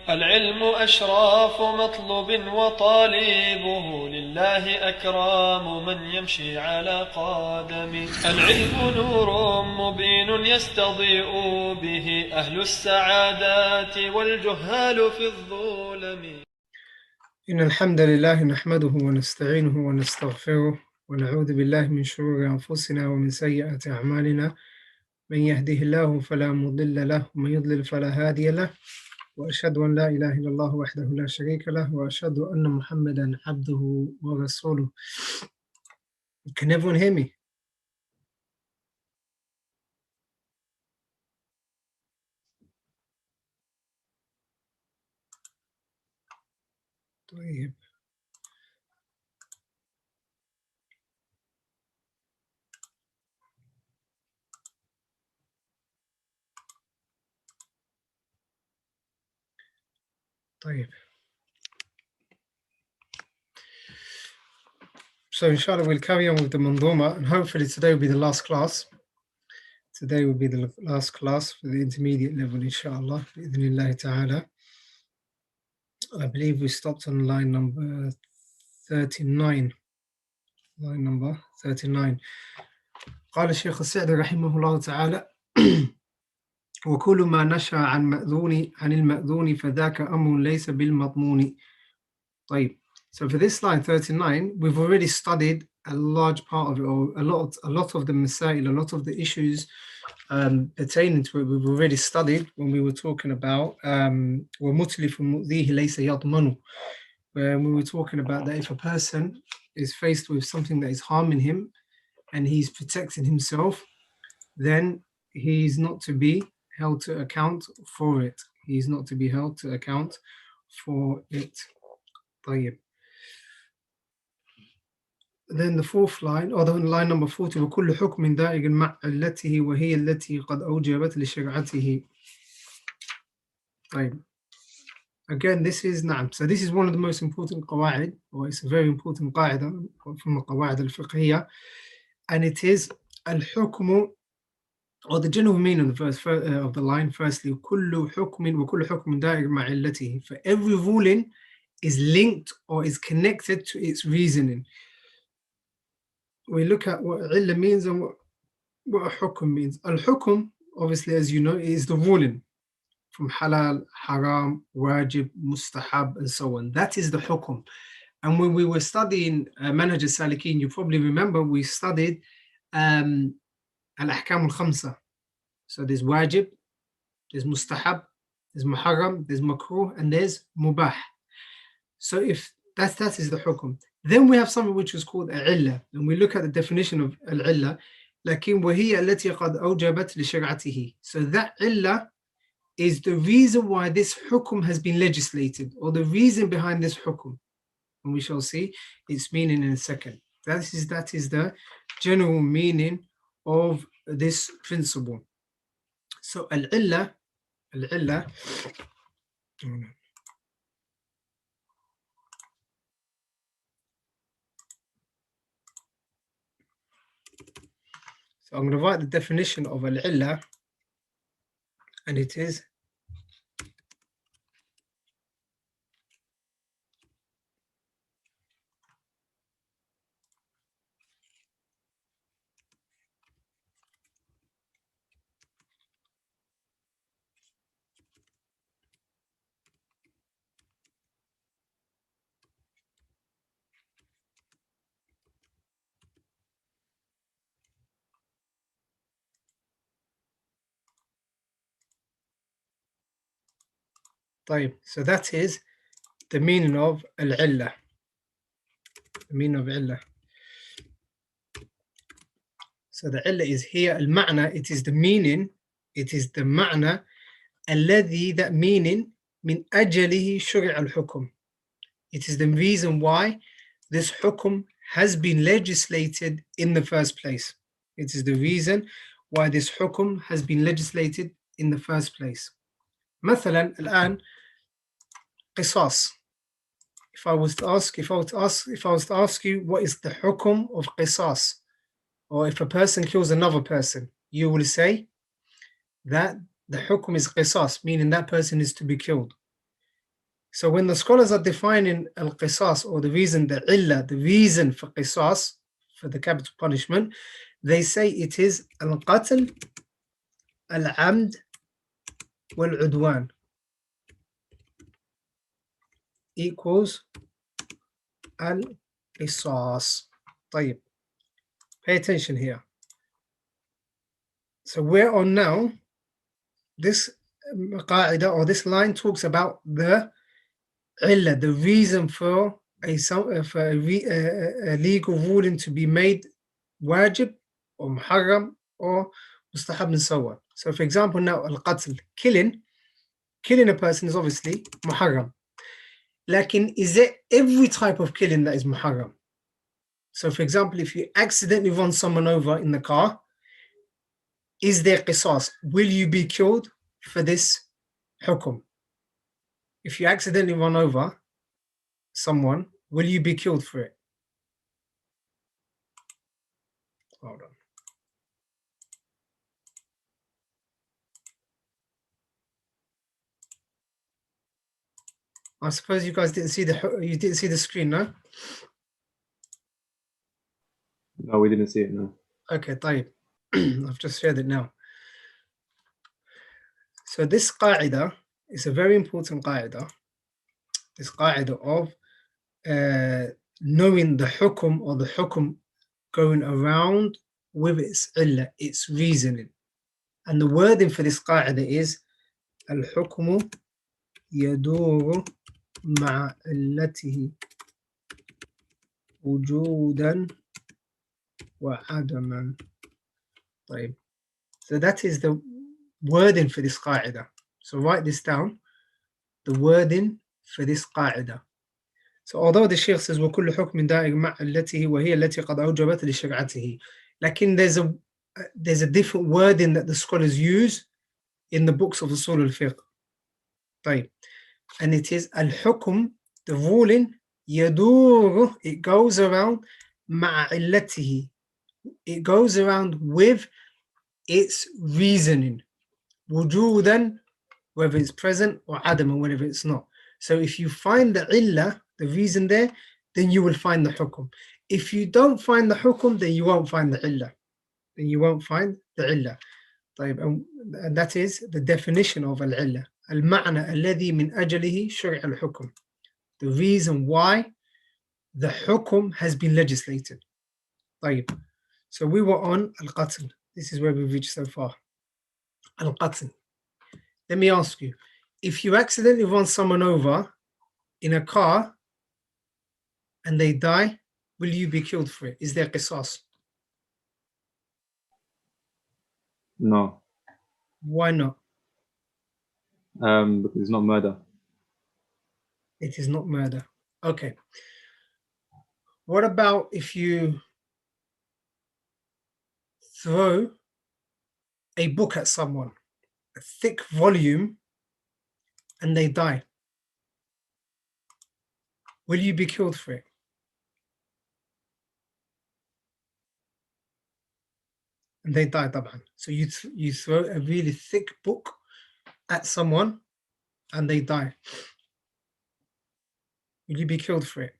العلم أشراف مطلوب وطالبه لله أكرام من يمشي على قدم. العلم نور مبين يستضيء به أهل السعادات والجهال في الظلم. إن الحمد لله نحمده ونستعينه ونستغفره ونعوذ بالله من شرور أنفسنا ومن سيئات أعمالنا، من يهده الله فلا مضل له ومن يضلل فلا هادي له، وأشهد أن لا إله إلا الله وحده لا شريك له وأشهد أن محمدا عبده ورسوله. Can everyone hear me? طيب. طيب. So inshallah we'll carry on with the Manduma, and hopefully today will be the last class. Today will be the last class for the intermediate level, inshallah, bi'idhnillahi ta'ala. I believe we stopped on line number 39. Line number 39. قال الشيخ السعدي رحمه الله تعالى: وكل ما نشأ عن المأذون فذاك أمر ليس بالمضمون. طيب. So for this line 39, we've already studied a large part of it, or a lot of the masail, a lot of the issues pertaining to it. We've already studied when we were talking about وَمُتْلِفٌ مُؤْذِيهِ لَيْسَ يَضْمَنُ, when we were talking about that if a person is faced with something that is harming him and he's protecting himself, then he's not to be held to account for it. He's not to be held to account for it. طيب. Then the fourth line, or the line number 40, وكل حكم دائر مع علته وهي التي قد أوجبت لشرعته. طيب. Again, this is نعم. So this is one of the most important qawaa'id, or it's a very important qaida from the Qawaa'id al-Fiqhiyyah, and it is al-hukmu, or the general meaning of the verse of the line. Firstly, كل حكم وكل حكم دائر مع علته. For every ruling is linked or is connected to its reasoning. We look at what illah means and what a hukum means. Al-hukum, obviously, as you know, is the ruling from halal, haram, wajib, mustahab, and so on. That is the hukum. And when we were studying Manhaj al-Salikin, you probably remember we studied al-ahkam al-khamsa. So there's wajib, there's mustahab, there's muharram, there's makruh, and there's mubah. So if that is the hukum. Then we have something which is called al-illah, and we look at the definition of al-illah. لكن وهي التي قد أوجبت لشرعته. So that illah is the reason why this hukum has been legislated, or the reason behind this hukum. And we shall see its meaning in a second. That is the general meaning of this principle. So al-illah. So I'm going to write the definition of al-illah, and it is طيب. So that is the meaning of al-illah. The meaning of illah. So the illah is here al-ma'na. It is the meaning. It is the ma'na. الذي, that meaning, min ajalihi shuri' al-hukum. It is the reason why this hukum has been legislated in the first place. It is the reason why this hukum has been legislated in the first place. مثلا الآن قصاص. If I was to ask you what is the hukum of qisas, or if a person kills another person, you will say that the hukum is qisas, meaning that person is to be killed. So when the scholars are defining al-qisas, or the reason, the illah, the reason for qisas, for the capital punishment, they say it is al-qatl, al-amd, wal-udwan equals al-qisas. طيب, pay attention here. So we're on now, this qaida, or this line, talks about the illah, the reason for a legal ruling to be made wajib or muharram or mustahab and so on. So for example, now al-qatl, killing a person is obviously muharram. Lakin, is there every type of killing that is muharram? So for example, if you accidentally run someone over in the car, is there qisas? Will you be killed for this hukum? If you accidentally run over someone, will you be killed for it? Hold on. I suppose you guys didn't see the screen, no? No, we didn't see it, no. Okay, طيب. I've just shared it now. So this qaida is a very important qaida. This qaida of knowing the hukum, or the hukum going around with its illah, its reasoning. And the wording for this qaida is al-hukmu yaduru ma'a illatihi wujudan wa adaman. طيب. So that is the wording for this qaida. So write this down, the wording for this qaida. So although the Shaykh says وَكُلُّ حُكْمٍ دَائِرٍ مَعَ الَّتِهِ وَهِيَ الَّتِي قَدْ أَوْجَبَتْ لِشَرْعَتِهِ. Lakin there's a different wording that the scholars use in the books of Usul al-Fiqh. طيب. And it is al-hukm, the ruling, يدور, it goes around, مَعَ إِلَّتِهِ, it goes around with its reasoning, wujudan, whether it's present, or adam, or whether it's not. So if you find the illah, the reason there, then you will find the hukum. If you don't find the hukum, then you won't find the illah. Then you won't find the illah. طيب, and that is the definition of al-illah. Al-ma'na alladhi min ajalihi shur'a al-hukum. The reason why the hukum has been legislated. طيب. So we were on al-qatl. This is where we've reached so far. Al-qatl. Let me ask you, if you accidentally run someone over in a car and they die, will you be killed for it? Is there qisas? No. Why not? Because it's not murder. It is not murder. Okay. What about if you throw a book at someone, a thick volume, and they die? Will you be killed for it? And they die, طبعا. So you throw a really thick book at someone and they die. Will you be killed for it?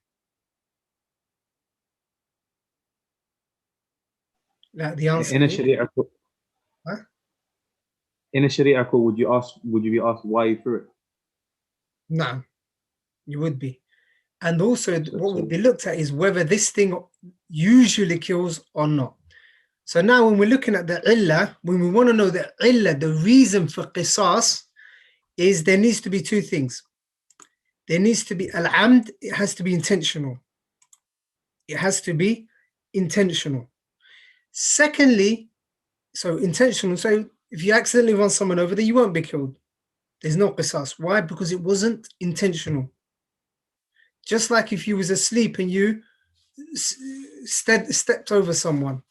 Like the answer In a is, Sharia court, huh? In a Sharia court, would you be asked why you threw it? No, you would be. And also what would be looked at is whether this thing usually kills or not. So now when we're looking at the illah, when we want to know the illah, the reason for qisas, is there needs to be two things. There needs to be al-amd, it has to be intentional. It has to be intentional. Secondly, so intentional, so if you accidentally run someone over there, you won't be killed. There's no qisas. Why? Because it wasn't intentional. Just like if you was asleep and you stepped over someone,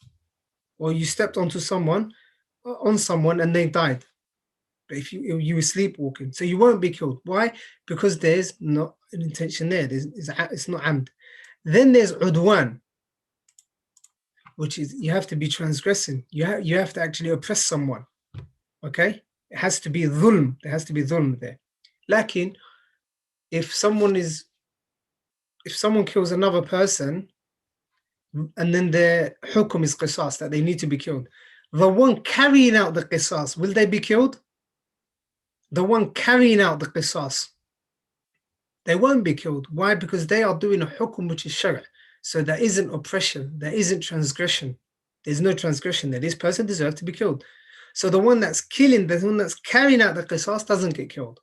or you stepped onto someone, and they died. But if you were sleepwalking, so you won't be killed. Why? Because there's not an intention there. It's not amd. Then there's udwan, which is you have to be transgressing. You have to actually oppress someone. Okay? It has to be dhulm. There has to be dhulm there. Lakin, if someone kills another person and then their hukum is qisas, that they need to be killed, the one carrying out the qisas, will they be killed? The one carrying out the qisas, they won't be killed. Why? Because they are doing a hukum which is shari'. So there isn't oppression, there isn't transgression. There's no transgression there. This person deserves to be killed. So the one that's killing, the one that's carrying out the qisas doesn't get killed.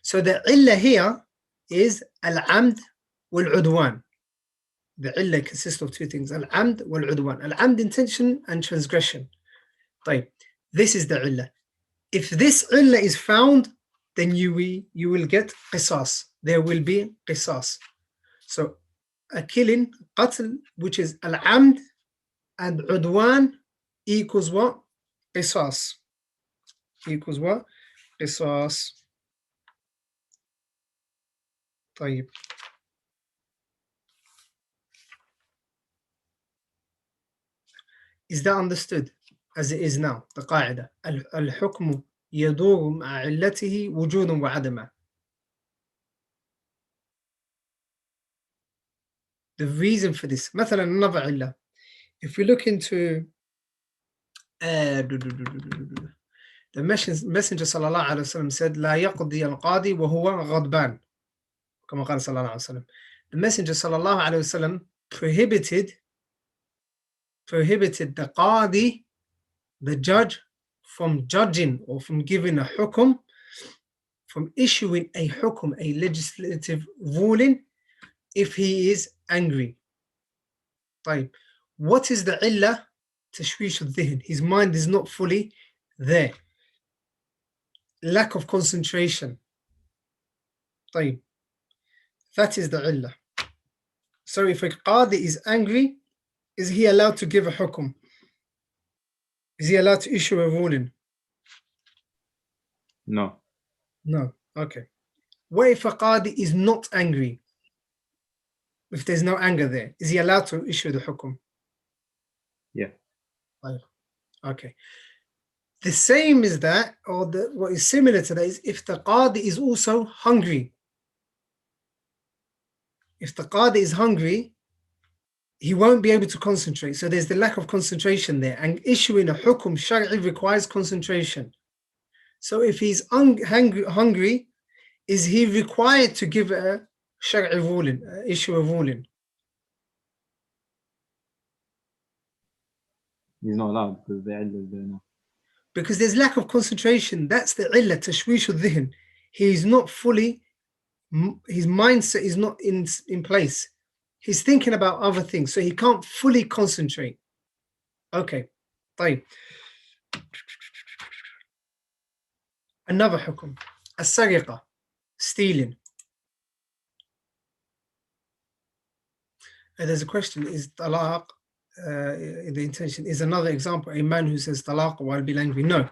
So the illah here is al-amd wal-udwan. The illah consists of two things, al-amd wal-udwan. Al-amd, intention, and transgression. طيب, this is the illah. If this illah is found, then you will get qisas. There will be qisas. So a killing, qatl, which is al-amd and udwan, equals what? Qisas. Equals what? Qisas. طيب. Is that understood as it is now? The qaida. Al-hukmu يدور مع علته وجودا وعدما. The reason for this, مثلا another illah. If we look into the Messenger sallallahu alaihi wasallam said, لا يقضي القاضي وهو غضبان. كما قال صلى الله عليه وسلم. The Messenger sallallahu alaihi wasallam prohibited the qadi, the judge, from judging or from giving a hukum, from issuing a hukum, a legislative ruling, if he is angry. طيب. What is the illah? تشويش الذهن. His mind is not fully there. Lack of concentration. طيب. That is the illah. So if a qadi is angry, is he allowed to give a hukum? Is he allowed to issue a ruling? No. No. Okay. What if a qadi is not angry? If there's no anger there, is he allowed to issue the hukum? Yeah. Okay. The same is that, or what is similar to that is if the qadi is also hungry. If the qadi is hungry, he won't be able to concentrate. So there's the lack of concentration there. And issuing a hukum shari'i requires concentration. So if he's hungry, is he required to give a shari'i ruling, issue a ruling? He's not allowed because the illah is there now. Because there's lack of concentration. That's the illah, tashwish al-dhihn. He's not fully, his mindset is not in place. He's thinking about other things, so he can't fully concentrate. Okay, طيب. Another hukum, as-sariqa, stealing. There's a question, is talaq, the intention, is another example, a man who says talaq while being angry? No.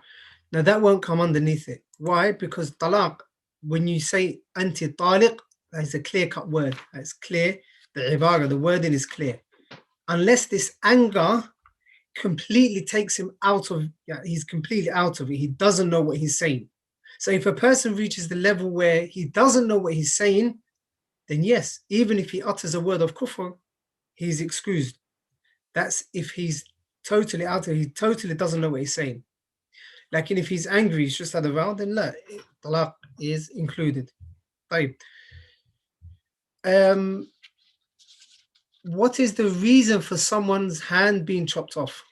Now that won't come underneath it. Why? Because talaq, when you say anti-taliq, that is a clear-cut word. It's clear. The ibara, the wording is clear. Unless this anger completely takes him out of, he's completely out of it. He doesn't know what he's saying. So if a person reaches the level where he doesn't know what he's saying, then yes, even if he utters a word of kufr, he's excused. That's if he's totally out of it, he totally doesn't know what he's saying. Like if he's angry, he's just had a row, then la, talaq is included. طيب. What is the reason for someone's hand being chopped off?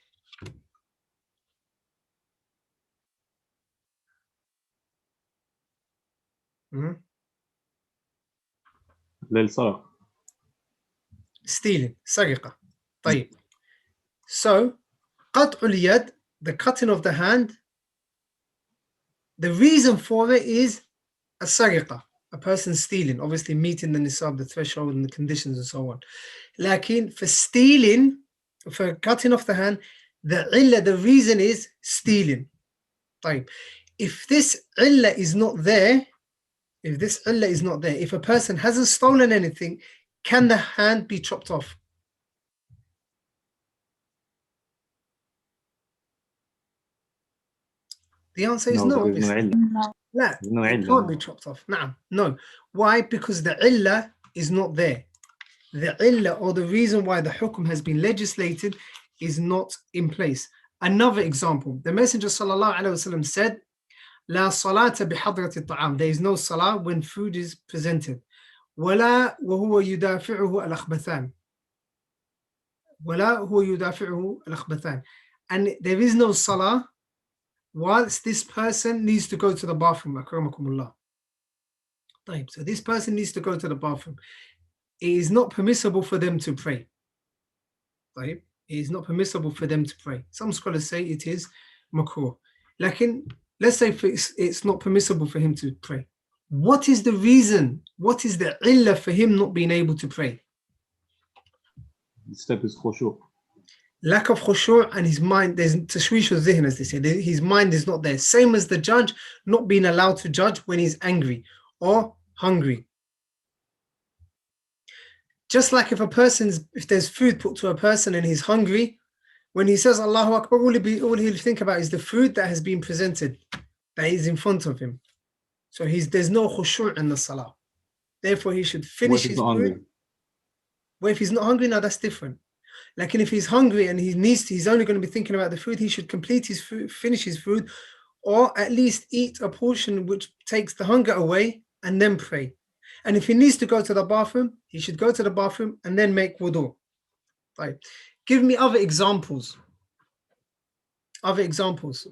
للسرقة. Stealing, sariqa. طيب. So, قطع اليد, the cutting of the hand, the reason for it is a sariqa, a person stealing, obviously meeting the nisab, the threshold and the conditions and so on. Lakin for stealing, for cutting off the hand, the illah, the reason is stealing. طيب. If this illah is not there, if a person hasn't stolen anything, can the hand be chopped off? The answer is no. No, لا, No it illah. can't be chopped off. نعم. No. Why? Because the illah is not there. The illah, or the reason why the hukum has been legislated, is not in place. Another example, the Messenger sallallahu alaihi wasallam said, "La salata bihadrati ta'am." There is no salah when food is presented. ولا وهو يدافعه الأخبثان. ولا هو يدافعه الأخبثان. And there is no salah whilst this person needs to go to the bathroom. أكرمكم الله. So this person needs to go to the bathroom. It is not permissible for them to pray. It is not permissible for them to pray. Some scholars say it is makruh. Let's say it's not permissible for him to pray. What is the reason? What is the illah for him not being able to pray? The step is khushu'. Lack of khushu' and his mind, there's tashwish al-zihn, as they say. His mind is not there. Same as the judge not being allowed to judge when he's angry or hungry. Just like if there's food put to a person and he's hungry, when he says Allahu Akbar, all he'll think about is the food that has been presented, that is in front of him. So there's no khushu' in the salah. Therefore, he should finish his food. Well, if he's not hungry, now that's different. Like, if he's hungry and he's only going to be thinking about the food, he should complete his food, finish his food, or at least eat a portion which takes the hunger away and then pray. And if he needs to go to the bathroom, he should go to the bathroom and then make wudu. Right. Give me other examples. Other examples.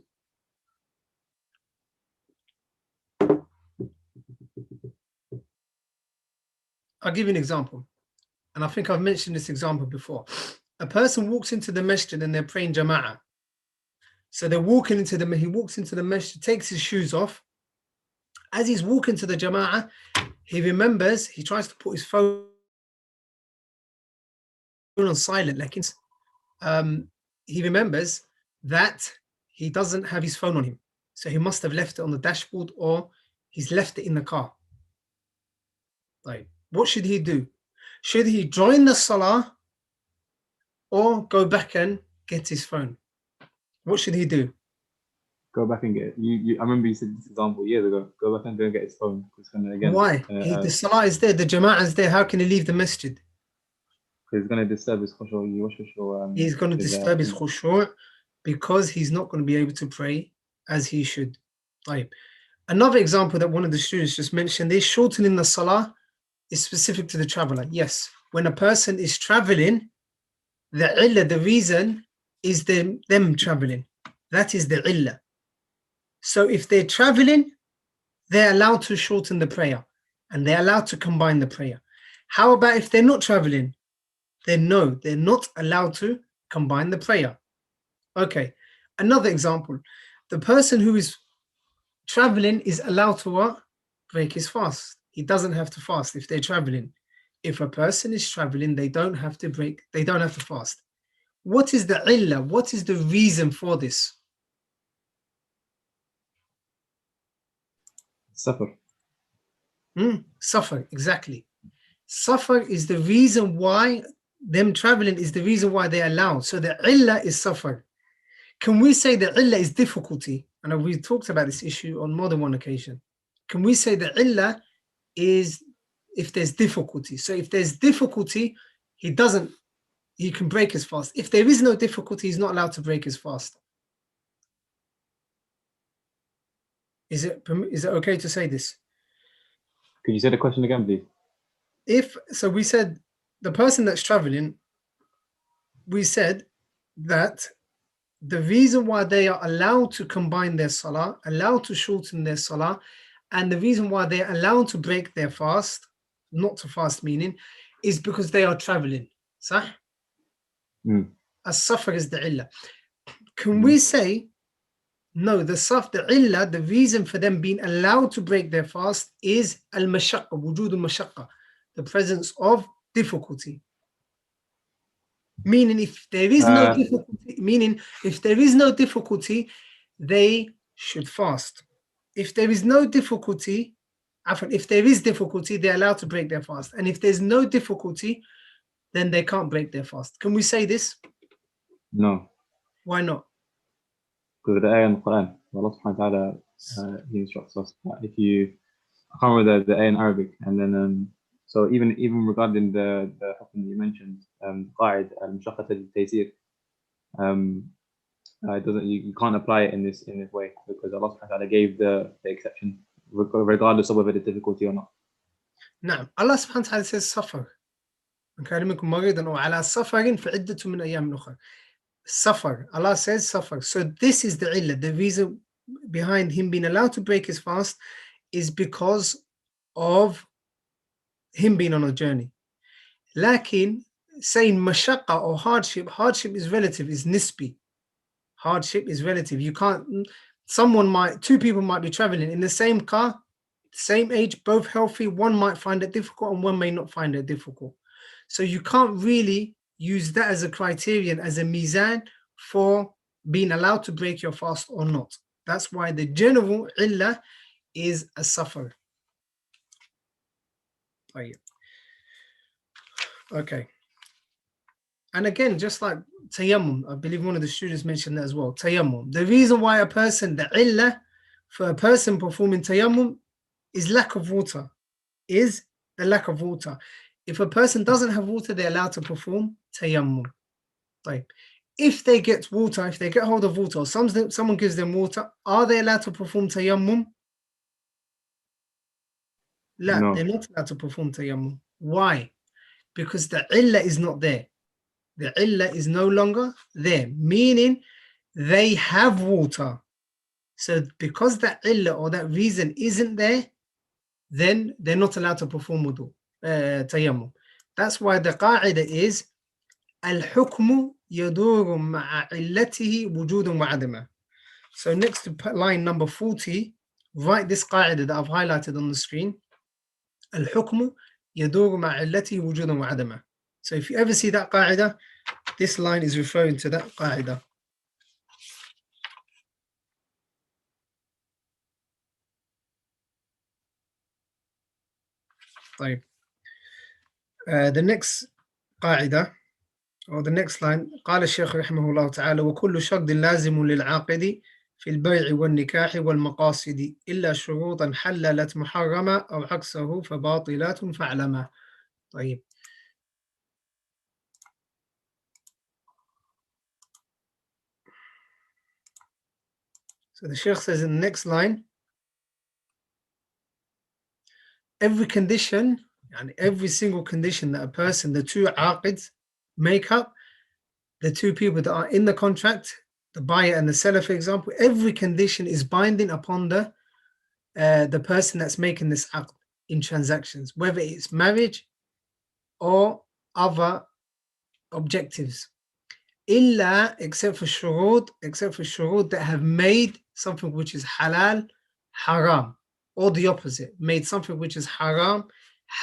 I'll give you an example. And I think I've mentioned this example before. A person walks into the masjid and they're praying jama'ah. So he walks into the masjid, takes his shoes off. As he's walking to the jama'ah, he tries to put his phone on silent. He remembers that he doesn't have his phone on him. So he must have left it on the dashboard, or he's left it in the car. Right. What should he do? Should he join the salah or go back and get his phone? What should he do? Go back and get it. I remember you said this example years ago. Go back and go and get his phone. Why? The salah is there, the jama'ah is there. How can he leave the masjid? He's going to disturb his khushu'. He's going to disturb his khushu' because he's not going to be able to pray as he should. Right. Another example that one of the students just mentioned is shortening the salah is specific to the traveler. Yes, when a person is traveling, the reason is them traveling. That is the illah. So if they're traveling, they're allowed to shorten the prayer and they're allowed to combine the prayer. How about if they're not traveling? Then no, they're not allowed to combine the prayer. Okay, another example. The person who is traveling is allowed to what? Break his fast. He doesn't have to fast if they're traveling. If a person is traveling, they don't have to fast. What is the illah? What is the reason for this? Suffer. Suffer, exactly. Suffer is the reason why them traveling is the reason why they're allowed. So the illah is suffer. Can we say the illah is difficulty? I know we talked about this issue on more than one occasion. Can we say the illah is if there's difficulty? So if there's difficulty, he can break his fast. If there is no difficulty, he's not allowed to break his fast. Is it okay to say this? Could you say the question again, please? We said the person that's traveling, we said that the reason why they are allowed to combine their salah, allowed to shorten their salah, and the reason why they're allowed to break their fast, not to fast meaning, is because they are traveling. Sah? As-safar is the illah. Can we say, no, the illah, the reason for them being allowed to break their fast is al-mashaqqa, wujud al-mashaqqa, the presence of difficulty. Meaning if there is no difficulty, they should fast. If there is no difficulty, if there is difficulty, they're allowed to break their fast. And if there's no difficulty, then they can't break their fast. Can we say this? No. Why not? Because the ayah in the Quran, Allah subhanahu wa ta'ala he instructs us that if you, I can't remember the A in Arabic, and then so even regarding the hukm that you mentioned, Qawaa'id al-Mushaqqat al-Taysir, it doesn't, you can't apply it in this way, because Allah subhanahu wa ta'ala gave the exception regardless of whether it's difficulty or not. نعم. Allah subhanahu wa ta'ala says suffer. من كان منكم مريضا أو على سفر فعدة من أيام أخرى. Suffer. Allah says suffer. So this is the illah. The reason behind him being allowed to break his fast is because of him being on a journey. Lakin saying mashaqqa or hardship is relative, is nisbi. Hardship is relative. You can't, two people might be traveling in the same car, same age, both healthy. One might find it difficult and one may not find it difficult. So you can't really use that as a criterion, as a mizan for being allowed to break your fast or not. That's why the general illah is a suffer. Okay. And again, just like tayammum, I believe one of the students mentioned that as well. Tayammum. The reason why the illah for a person performing tayammum is lack of water, is the lack of water. If a person doesn't have water, they're allowed to perform tayammum. Right. If they get water, if they get hold of water, or someone gives them water, are they allowed to perform tayammum? No, they're not allowed to perform tayammum. Why? Because the illah is not there. The illah is no longer there, meaning they have water. So because that illah or that reason isn't there, then they're not allowed to perform wudu, tayammum. That's why the qaida is al-hukmu yaduru ma'a illatihi wujudun wa adama. So next to line number 40, write this qaida that I've highlighted on the screen. Al-hukmu yaduru ma'a illatihi wujudun wa adama. So if you ever see that qaida, this line is referring to that qaida. The next قاعدة or the next line قال الشيخ رحمه الله تعالى وكل شرط لازم للعاقد في البيع والنكاح والمقاصد إلا شروطا حللت محرمة أو عكسه فباطلات فاعلما. طيب. So the Sheikh says in the next line, every condition, and every single condition that a person, the two aqids make up, the two people that are in the contract, the buyer and the seller, for example, every condition is binding upon the person that's making this aqd in transactions, whether it's marriage or other objectives. Illa, except for shurud that have made something which is halal haram, or the opposite, made something which is haram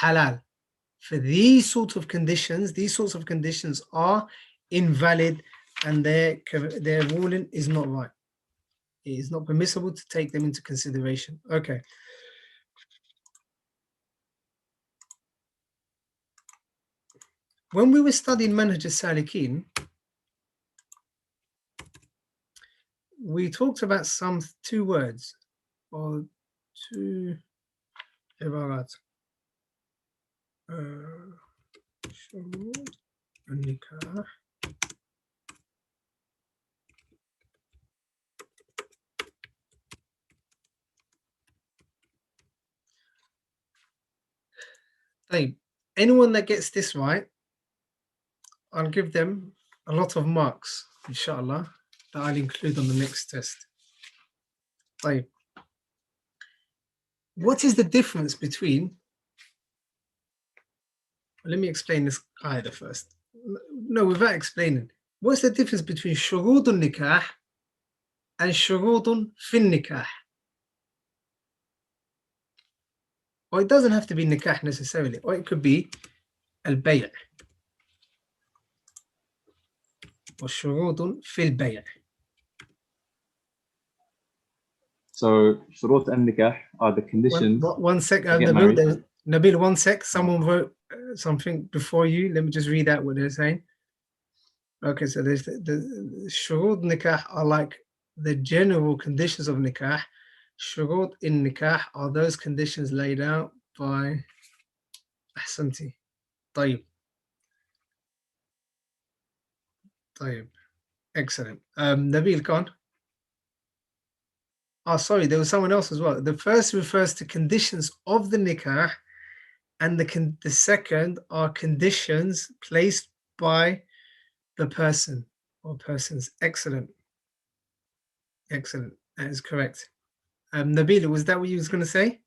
halal. For these sorts of conditions are invalid, and their ruling is not right. It is not permissible to take them into consideration. Okay. When we were studying Manhaj al-Salikin, we talked about two words or two ibarat. شروط النكاح طيب, anyone that gets this right, I'll give them a lot of marks, inshallah, that I'll include on the next test. طيب. What is the difference between, let me explain this qaida first. No, without explaining. What's the difference between shurudun nikah and shurudun fin nikah? Or it doesn't have to be nikah necessarily, or it could be al-bay' or shurudun fil bay'. So shurut al-nikah are the conditions. One sec, Nabil, one sec. Someone wrote something before you. Let me just read out what they're saying. Okay, so there's the shurut nikah are like the general conditions of nikah. Shurut in nikah are those conditions laid out by Ahsanti. طيب. طيب. Excellent. Nabil Khan. Oh, sorry, there was someone else as well. The first refers to conditions of the nikah, and the second are conditions placed by the person or persons. Excellent. Excellent. That is correct. Nabil, was that what you was going to say?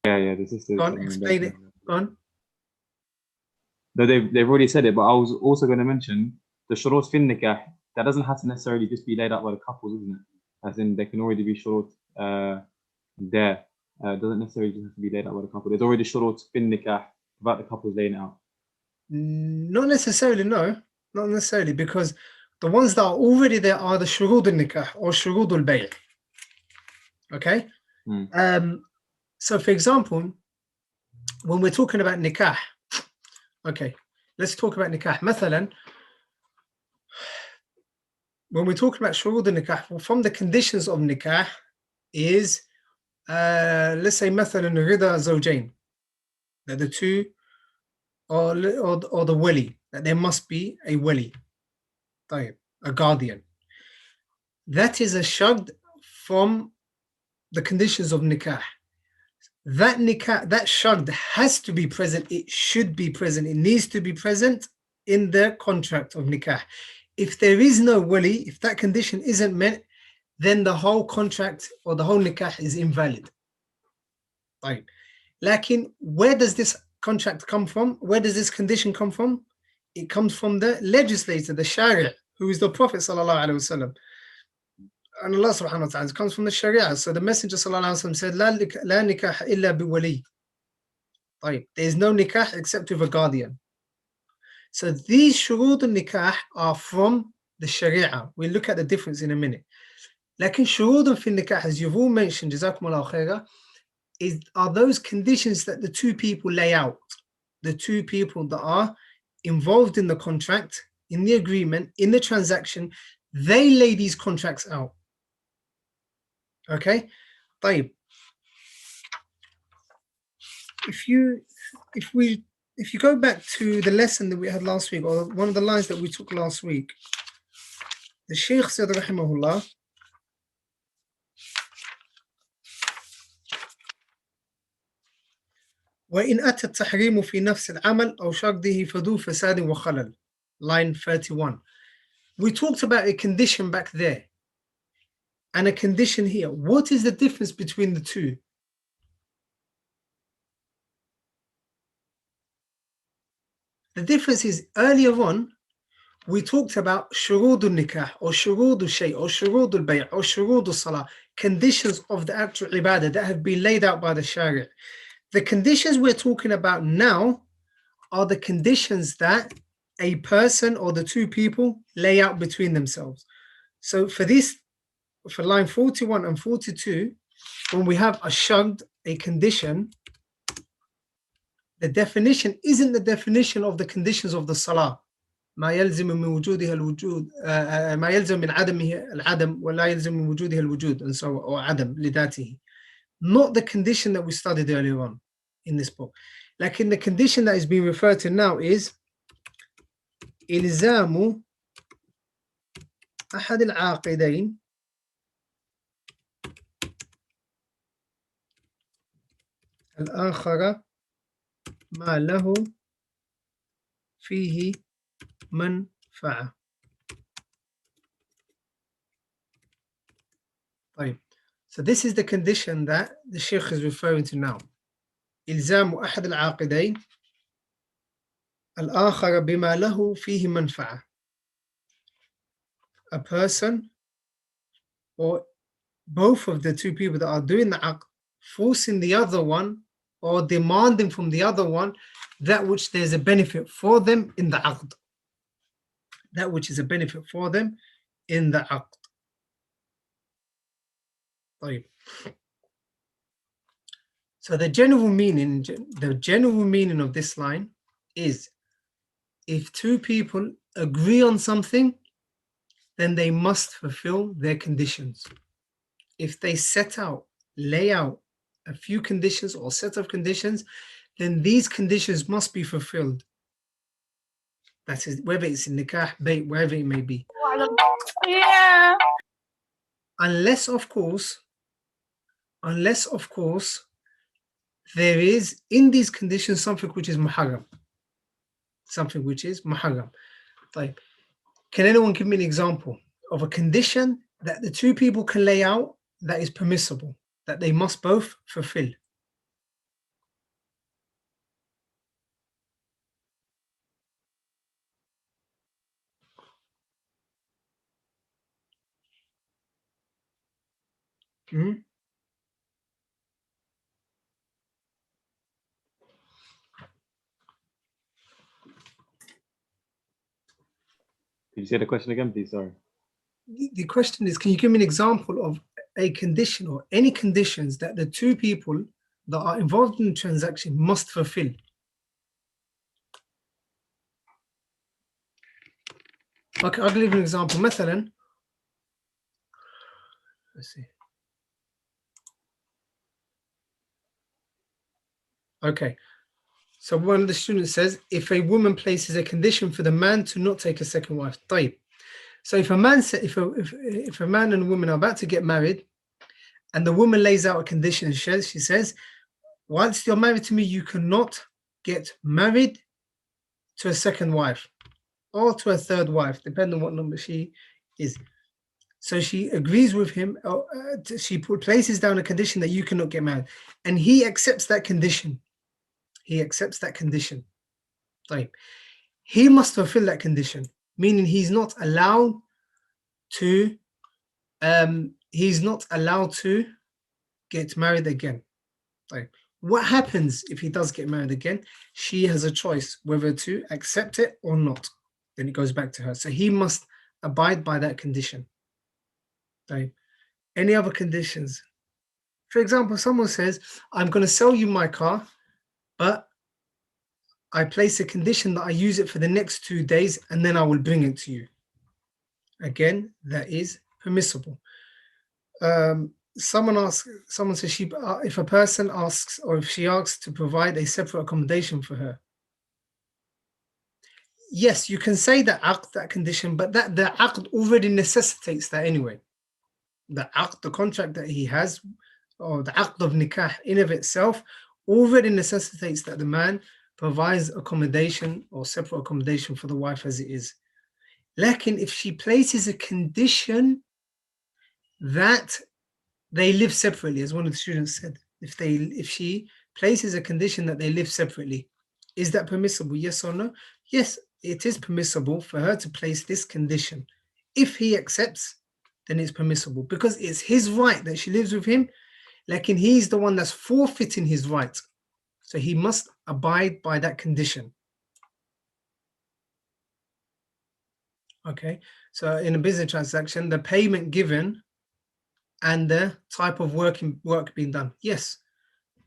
Yeah, this is Go on, explain it. Go on. No, they've already said it, but I was also going to mention the shurut fin nikah. That doesn't have to necessarily just be laid out by the couples, isn't it? As in, there can already be shurut there. It doesn't necessarily just have to be laid out by the couple. There's already shurut fin nikah about the couples laying it out. Not necessarily, no. Not necessarily, because the ones that are already there are the shurud al-nikah or shurud al-bay'. Okay? So, for example, when we're talking about nikah, okay, let's talk about nikah. Mathalan, when we're talking about shurud al-nikah, well, from the conditions of nikah is, let's say, mathalan, rida zawjain, that the two, or the wali, that there must be a wali, a guardian. That is a shard from the conditions of nikah. That nikah, that shard has to be present. It should be present. It needs to be present in the contract of nikah. If there is no wali, if that condition isn't met, then the whole contract or the whole nikah is invalid. Right. Lakin, where does this contract come from? Where does this condition come from? It comes from the legislator, the Shari', who is the Prophet sallallahu alaihi wasallam. And Allah subhanahu wa ta'ala, it comes from the Sharia. So the Messenger sallallahu alaihi wasallam said, La nikah illa bi wali. There is no nikah except with a guardian. So these shurud al-nikah are from the Sharia. We'll look at the difference in a minute. Lakin shurud al-nikah, as you've all mentioned, jazakumullahu khairah, are those conditions that the two people lay out. The two people that are involved in the contract, in the agreement, in the transaction, they lay these contracts out. Okay? طيب. If you go back to the lesson that we had last week, or one of the lines that we took last week, the Shaykh said, rahimahullah, وإن أتى التحريم في نفس العمل أو شرطه فذو فساد وخلل. Line 31. We talked about a condition back there and a condition here. What is the difference between the two? The difference is, earlier on, we talked about shurud al-nikah or shurud al-shay or shurud al-bay' or shurud al-salah, conditions of the actual ibadah that have been laid out by the Shari'. The conditions we're talking about now are the conditions that a person or the two people lay out between themselves. So for line 41 and 42, when we have a shard, a condition, the definition isn't the definition of the conditions of the salah. ما يلزم من وجودها الوجود ما يلزم من عدمه العدم ولا يلزم من وجودها الوجود, and so or عدم لذاته. Not the condition that we studied earlier on in this book. Like in the condition that is being referred to now is إلزام أحد العاقدين الآخر ما له فيه منفعة. So this is the condition that the Sheikh is referring to now. إلزام أحد العاقدين الآخر بما له فيه منفعة. A person or both of the two people that are doing the aqd forcing the other one or demanding from the other one that which there's a benefit for them in the aqd. That which is a benefit for them in the aqd. So the general meaning of this line is, if two people agree on something, then they must fulfill their conditions. If they set out lay out a few conditions or set of conditions, then these conditions must be fulfilled. That is, whether it's in nikah, bayt, wherever it may be. Yeah. Unless, of course, there is in these conditions something which is muharram. Something which is muharram. Like, can anyone give me an example of a condition that the two people can lay out that is permissible, that they must both fulfill? Hmm? Could you say the question again, please? Sorry. The question is, can you give me an example of a condition or any conditions that the two people that are involved in the transaction must fulfill? Okay, I'll give you an example. مثلا, let's see. Okay, so one of the students says, if a woman places a condition for the man to not take a second wife, طيب. So if a man if a man and a woman are about to get married, and the woman lays out a condition, she says, once you're married to me, you cannot get married to a second wife or to a third wife, depending on what number she is. So she agrees with him, she places down a condition that you cannot get married, and he accepts that condition. He accepts that condition. Right. He must fulfill that condition, meaning he's not allowed to get married again. Right. What happens if he does get married again? She has a choice whether to accept it or not. Then it goes back to her. So he must abide by that condition. Right. Any other conditions? For example, someone says, I'm going to sell you my car, but I place a condition that I use it for the next 2 days and then I will bring it to you. Again, that is permissible. Someone says if a person asks, or if she asks to provide a separate accommodation for her. Yes, you can say that condition, but the aqd already necessitates that anyway. The aqd, the contract that he has, or the aqd of nikah in of itself, already necessitates that the man provides accommodation or separate accommodation for the wife as it is. Lakin if she places a condition that they live separately, as one of the students said, if she places a condition that they live separately, is that permissible? Yes or no? Yes, it is permissible for her to place this condition. If he accepts, then it's permissible, because it's his right that she lives with him, lakin he's the one that's forfeiting his right. So he must abide by that condition. Okay, so in a business transaction, the payment given and the type of work being done, yes,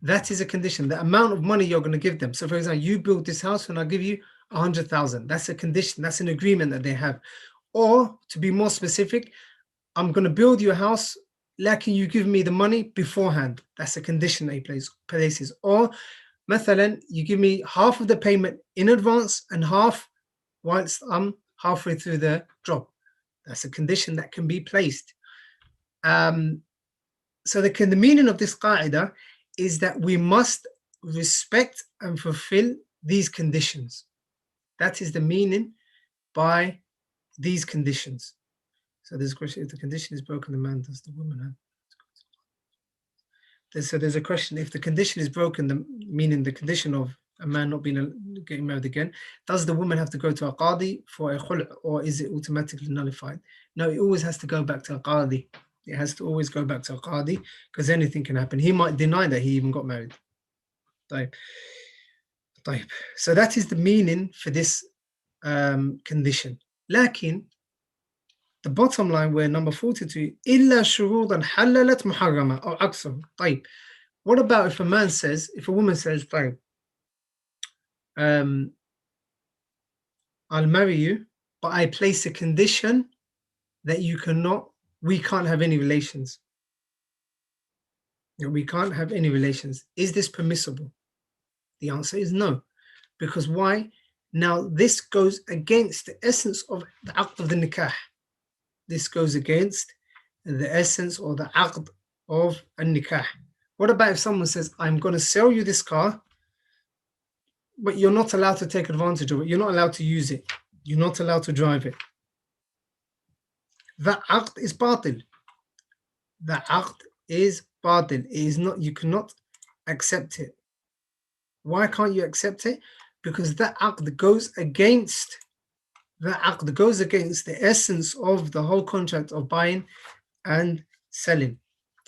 that is a condition. The amount of money you're going to give them. So for example, you build this house and I'll give you 100,000. That's a condition. That's an agreement that they have. Or to be more specific, I'm going to build you a house, can you give me the money beforehand? That's a condition that he places. Or mathalan, you give me half of the payment in advance and half whilst I'm halfway through the job. That's a condition that can be placed. So the meaning of this qaida is that we must respect and fulfill these conditions. That is the meaning by these conditions. So there's a question, if the condition is broken, the man does the woman have? So there's a question, if the condition is broken, meaning the condition of a man not getting married again, does the woman have to go to a qadi for a khul', or is it automatically nullified? No, it always has to go back to a qadi. It has to always go back to a qadi, because anything can happen. He might deny that he even got married. So that is the meaning for this condition. Lakin, the bottom line, where number 42, إِلَّا شُرُوطًا حَلَّلَتْ مُحَرَّمًا أو عكسه. طيب. What about if a woman says, طيب, I'll marry you, but I place a condition that we can't have any relations. We can't have any relations. Is this permissible? The answer is no. Because why? Now this goes against the essence of the aqd of the nikah. This goes against the essence or the aqd of a nikah. What about if someone says, I'm going to sell you this car, but you're not allowed to take advantage of it. You're not allowed to use it. You're not allowed to drive it. That aqd is batil. That aqd is batil. It is not, you cannot accept it. Why can't you accept it? Because that aqd goes against the essence of the whole contract of buying and selling.